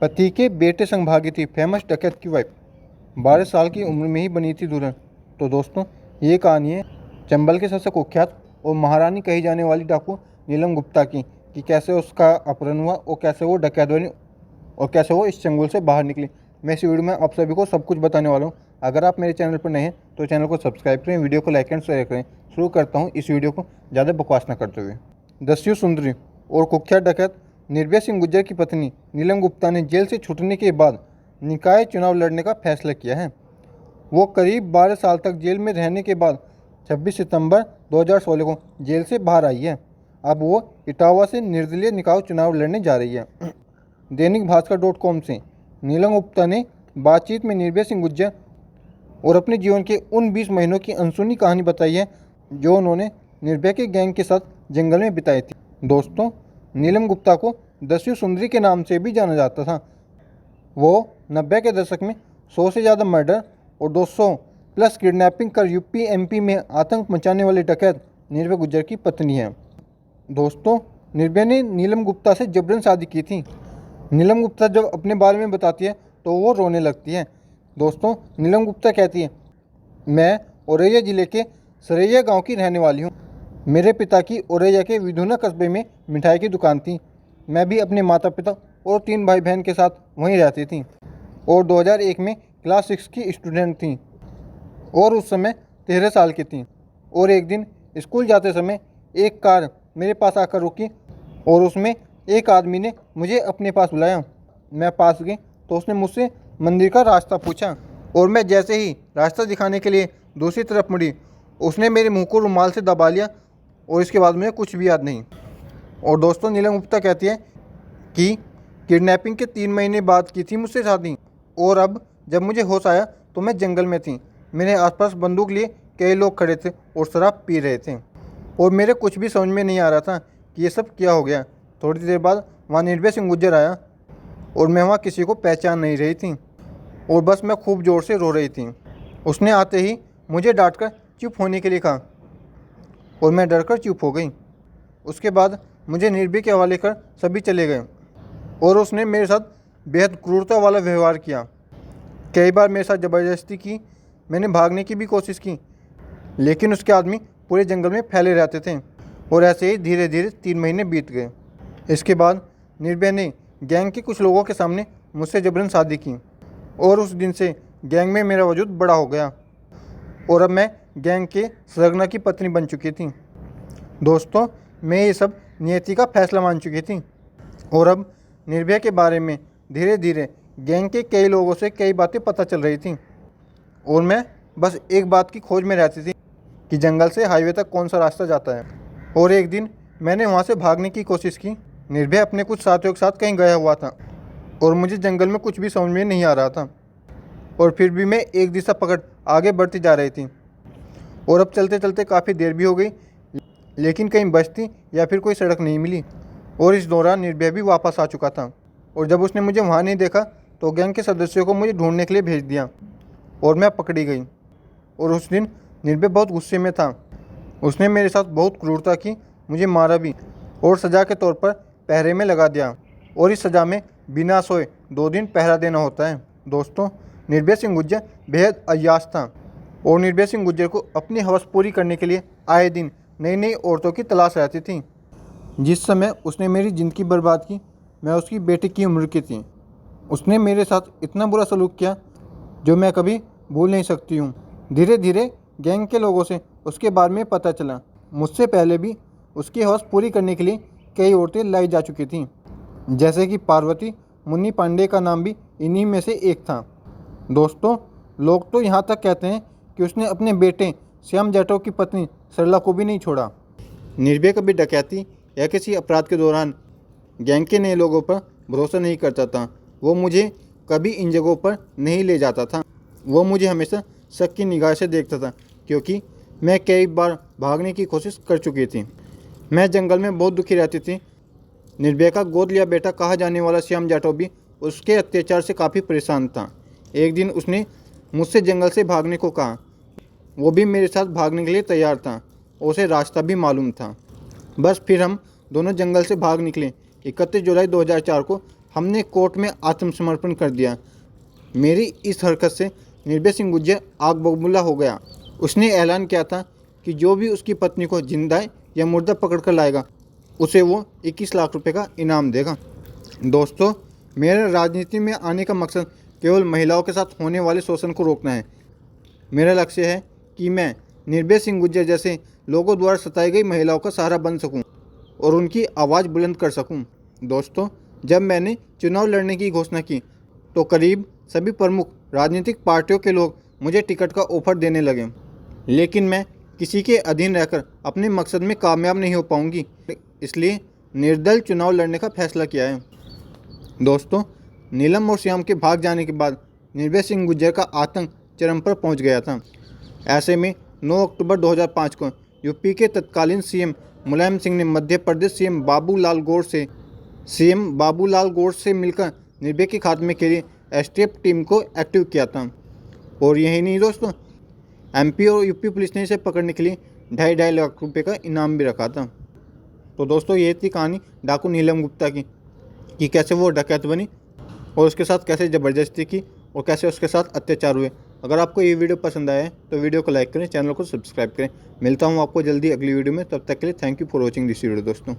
पति के बेटे संग भागी थी फेमस डकैत की वाइफ, 12 साल की उम्र में ही बनी थी दुल्हन। तो दोस्तों, ये कहानी है चंबल के सबसे कुख्यात और महारानी कही जाने वाली डाकू नीलम गुप्ता की, कि कैसे उसका अपहरण हुआ और कैसे वो डकैत बनी और कैसे वो इस चंगुल से बाहर निकली। मैं इस वीडियो में आप सभी को सब कुछ बताने वाला हूँ। अगर आप मेरे चैनल पर नए हैं तो चैनल को सब्सक्राइब करें, वीडियो को लाइक एंड शेयर करें। शुरू करता हूँ इस वीडियो को ज़्यादा बकवास न करते हुए। दस्यु सुंदरी और कुख्यात डकैत निर्भया सिंह गुर्जर की पत्नी नीलम गुप्ता ने जेल से छूटने के बाद निकाय चुनाव लड़ने का फैसला किया है। वो करीब 12 साल तक जेल में रहने के बाद 26 सितंबर 2016 को जेल से बाहर आई है। अब वो इटावा से निर्दलीय निकाय चुनाव लड़ने जा रही है। दैनिक भास्कर.com से नीलम गुप्ता ने बातचीत में निर्भया सिंह गुर्जर और अपने जीवन के उन 20 महीनों की अनसुनी कहानी बताई है जो उन्होंने निर्भया के गैंग के साथ जंगल में बिताई थी। दोस्तों, नीलम गुप्ता को दस्यु सुंदरी के नाम से भी जाना जाता था। वो 90 के दशक में 100 से ज़्यादा मर्डर और 200 प्लस किडनैपिंग कर यूपी एमपी में आतंक मचाने वाले डकैत निर्भया गुर्जर की पत्नी है। दोस्तों, निर्भया ने नीलम गुप्ता से जबरन शादी की थी। नीलम गुप्ता जब अपने बारे में बताती है तो वो रोने लगती है। दोस्तों, नीलम गुप्ता कहती है, मैं औरैया ज़िले के सरैया गांव की रहने वाली हूँ। मेरे पिता की औरैया के विधुना कस्बे में मिठाई की दुकान थी। मैं भी अपने माता पिता और 3 भाई बहन के साथ वहीं रहती थी और 2001 में क्लास 6 की स्टूडेंट थी और उस समय 13 साल की थी। और एक दिन स्कूल जाते समय एक कार मेरे पास आकर रुकी और उसमें एक आदमी ने मुझे अपने पास बुलाया। मैं पास गई तो उसने मुझसे मंदिर का रास्ता पूछा और मैं जैसे ही रास्ता दिखाने के लिए दूसरी तरफ मुड़ी, उसने मेरे मुंह को रुमाल से दबा लिया और इसके बाद मुझे कुछ भी याद नहीं। और दोस्तों, नीलम गुप्ता कहती है कि किडनैपिंग के 3 महीने बाद की थी मुझसे शादी और अब जब मुझे होश आया तो मैं जंगल में थी। मेरे आसपास बंदूक लिए कई लोग खड़े थे और शराब पी रहे थे और मेरे कुछ भी समझ में नहीं आ रहा था कि ये सब क्या हो गया। थोड़ी देर बाद वहाँ निर्भया सिंह गुर्जर आया और मैं वहाँ किसी को पहचान नहीं रही थी और बस मैं खूब ज़ोर से रो रही थी। उसने आते ही मुझे डांटकर चुप होने के लिए कहा और मैं डरकर चुप हो गई। उसके बाद मुझे निर्भया के हवाले कर सभी चले गए और उसने मेरे साथ बेहद क्रूरता वाला व्यवहार किया। कई बार मेरे साथ ज़बरदस्ती की। मैंने भागने की भी कोशिश की, लेकिन उसके आदमी पूरे जंगल में फैले रहते थे और ऐसे ही धीरे धीरे 3 महीने बीत गए। इसके बाद निर्भया ने गैंग के कुछ लोगों के सामने मुझसे जबरन शादी की और उस दिन से गैंग में मेरा वजूद बड़ा हो गया और अब मैं गैंग के सरगना की पत्नी बन चुकी थी। दोस्तों, मैं ये सब नियति का फैसला मान चुकी थी और अब निर्भया के बारे में धीरे धीरे गैंग के कई लोगों से कई बातें पता चल रही थी और मैं बस एक बात की खोज में रहती थी कि जंगल से हाईवे तक कौन सा रास्ता जाता है। और एक दिन मैंने वहाँ से भागने की कोशिश की। निर्भया अपने कुछ साथियों के साथ कहीं गया हुआ था और मुझे जंगल में कुछ भी समझ में नहीं आ रहा था और फिर भी मैं एक दिशा पकड़ आगे बढ़ती जा रही थी और अब चलते चलते काफ़ी देर भी हो गई, लेकिन कहीं बस्ती या फिर कोई सड़क नहीं मिली। और इस दौरान निर्भया भी वापस आ चुका था और जब उसने मुझे वहाँ नहीं देखा तो गैंग के सदस्यों को मुझे ढूंढने के लिए भेज दिया और मैं पकड़ी गई। और उस दिन निर्भया बहुत गुस्से में था। उसने मेरे साथ बहुत क्रूरता की, मुझे मारा भी और सज़ा के तौर पर पहरे में लगा दिया और इस सज़ा में बिना सोए 2 दिन पहरा देना होता है। दोस्तों, निर्भया सिंह गुर्जर बेहद अय्याश था और निर्भया सिंह गुर्जर को अपनी हवस पूरी करने के लिए आए दिन नई नई औरतों की तलाश रहती थी। जिस समय उसने मेरी ज़िंदगी बर्बाद की, मैं उसकी बेटी की उम्र की थी। उसने मेरे साथ इतना बुरा सलूक किया जो मैं कभी भूल नहीं सकती हूँ। धीरे धीरे गैंग के लोगों से उसके बारे में पता चला। मुझसे पहले भी उसकी हवस पूरी करने के लिए कई औरतें लाई जा चुकी थीं, जैसे कि पार्वती। मुन्नी पांडे का नाम भी इन्हीं में से एक था। दोस्तों, लोग तो यहाँ तक कहते हैं कि उसने अपने बेटे श्याम जाटव की पत्नी सरला को भी नहीं छोड़ा। निर्भया कभी डकैती या किसी अपराध के दौरान गैंग के नए लोगों पर भरोसा नहीं करता था। वो मुझे कभी इन जगहों पर नहीं ले जाता था। वो मुझे हमेशा शक की निगाह से देखता था क्योंकि मैं कई बार भागने की कोशिश कर चुकी थी। मैं जंगल में बहुत दुखी रहती थी। निर्भया का गोद लिया बेटा कहा जाने वाला श्याम जाटव भी उसके अत्याचार से काफ़ी परेशान था। एक दिन उसने मुझसे जंगल से भागने को कहा। वो भी मेरे साथ भागने के लिए तैयार था। उसे रास्ता भी मालूम था। बस फिर हम दोनों जंगल से भाग निकले। 31 जुलाई 2004 को हमने कोर्ट में आत्मसमर्पण कर दिया। मेरी इस हरकत से निर्भय सिंह गुर्जर आग बबूला हो गया। उसने ऐलान किया था कि जो भी उसकी पत्नी को जिंदा या मुर्दा पकड़ कर लाएगा उसे वो 21 लाख रुपए का इनाम देगा। दोस्तों, मेरा राजनीति में आने का मकसद केवल महिलाओं के साथ होने वाले शोषण को रोकना है। मेरा लक्ष्य है कि मैं निर्भय सिंह गुर्जर जैसे लोगों द्वारा सताई गई महिलाओं का सहारा बन सकूं और उनकी आवाज़ बुलंद कर सकूं। दोस्तों, जब मैंने चुनाव लड़ने की घोषणा की तो करीब सभी प्रमुख राजनीतिक पार्टियों के लोग मुझे टिकट का ऑफर देने लगे, लेकिन मैं किसी के अधीन रहकर अपने मकसद में कामयाब नहीं हो पाऊंगी, इसलिए निर्दल चुनाव लड़ने का फैसला किया है। दोस्तों, नीलम और श्याम के भाग जाने के बाद निर्भय सिंह गुर्जर का आतंक चरम पर पहुंच गया था। ऐसे में 9 अक्टूबर 2005 को यूपी के तत्कालीन सीएम मुलायम सिंह ने मध्य प्रदेश सीएम बाबूलाल गौर से मिलकर निर्भया के खात्मे के लिए एसटीएफ टीम को एक्टिव किया था। और यही नहीं दोस्तों, एमपी और यूपी पुलिस ने इसे पकड़ने के लिए 2.5 लाख रुपए का इनाम भी रखा था। तो दोस्तों, ये थी कहानी डाकू नीलम गुप्ता की कि कैसे वो डकैत बनी और उसके साथ कैसे ज़बरदस्ती की और कैसे उसके साथ अत्याचार हुए। अगर आपको ये वीडियो पसंद आया है तो वीडियो को लाइक करें, चैनल को सब्सक्राइब करें। मिलता हूँ आपको जल्दी अगली वीडियो में, तब तक के लिए thank you for watching this video दोस्तों।